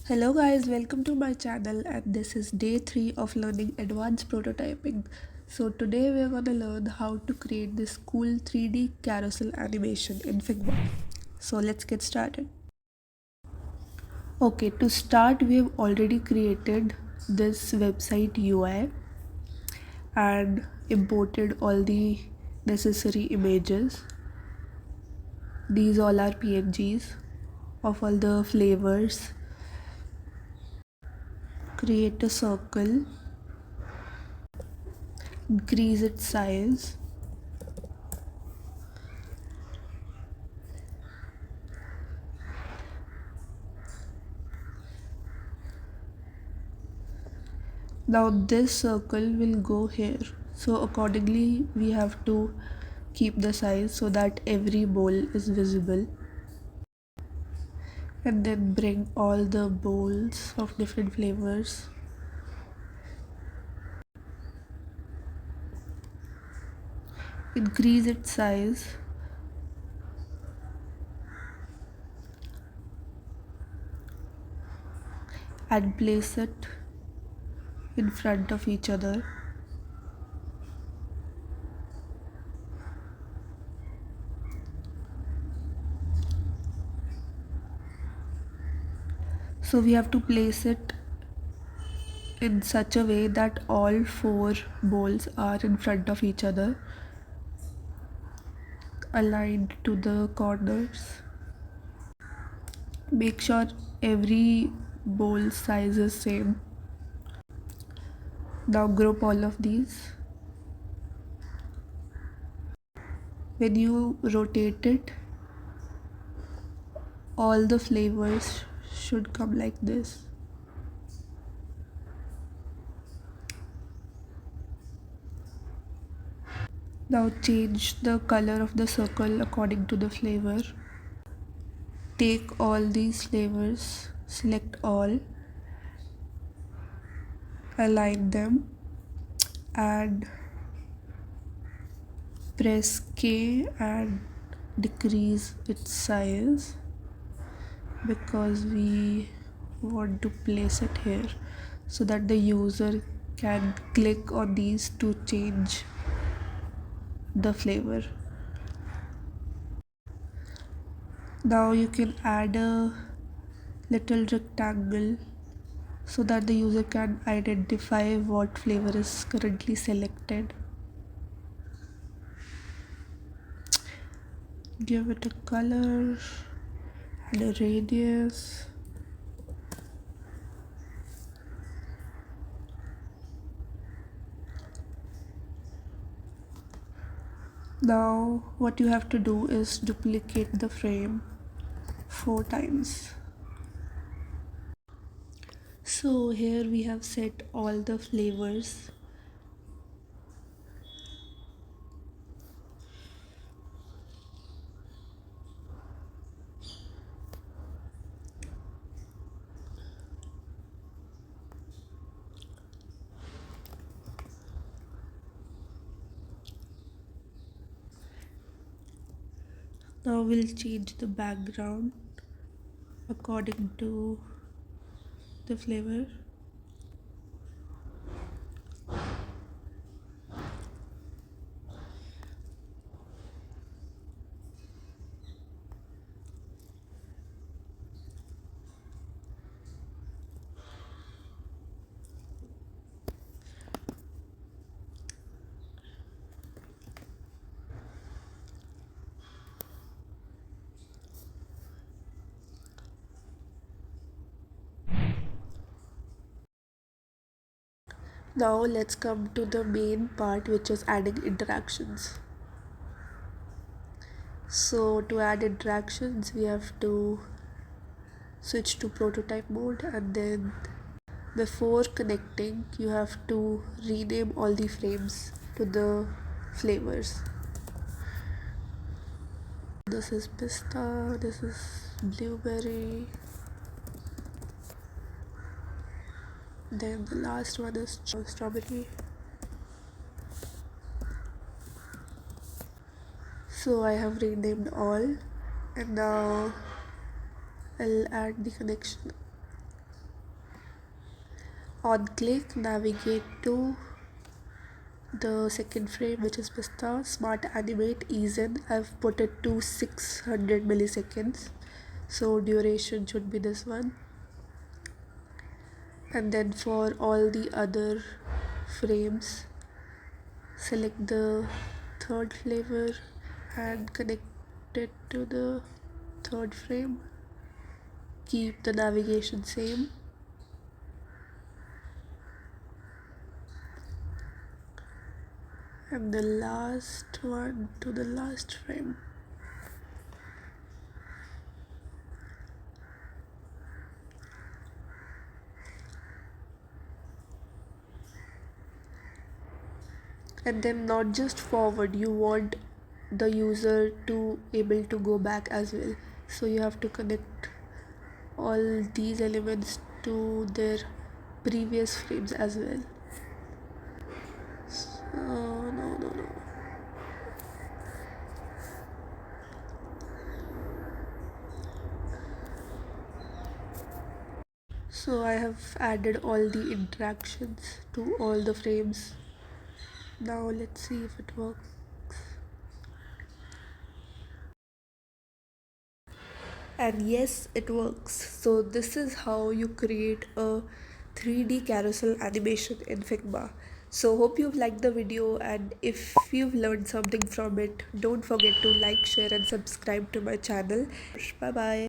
Hello guys, welcome to my channel and this is day 3 of learning advanced prototyping. So today we're gonna learn how to create this cool 3D carousel animation in Figma. So let's get started. Okay, to start we've already created this website UI and imported all the necessary images. These all are PNGs of all the flavors. Create a circle, increase its size. Now this circle will go here, so accordingly we have to keep the size so that every bowl is visible, and then bring all the bowls of different flavors. Increase its size. And place it in front of each other. So we have to place it in such a way that all 4 bowls are in front of each other, aligned to the corners. Make sure every bowl size is same. Now group all of these. When you rotate it, all the flavors should come like this. Now change the color of the circle according to the flavor. Take all these flavors, select all, align them, and press K and decrease its size because we want to place it here so that the user can click on these to change the flavor. Now you can add a little rectangle so that the user can identify what flavor is currently selected. Give it a color and a radius. Now what you have to do is duplicate the frame 4 times. So here we have set all the flavors. Now we'll change the background according to the flavor. Now let's come to the main part, which is adding interactions. So to add interactions we have to switch to prototype mode, and then before connecting you have to rename all the frames to the flavors. This is pista, this is blueberry, then the last one is strawberry. So I have renamed all, and now I'll add the connection. On click, navigate to the second frame, which is pista. Smart animate ease in. I've put it to 600 milliseconds, so duration should be this one. And then for all the other frames, select the third flavor and connect it to the third frame. Keep the navigation same. And the last one to the last frame. And then not just forward, you want the user to able to go back as well, so you have to connect all these elements to their previous frames as well. So no. So I have added all the interactions to all the frames. Now let's see if it works. And yes, it works. So this is how you create a 3D carousel animation in Figma. So hope you've liked the video, and if you've learned something from it, don't forget to like, share and subscribe to my channel. Bye bye.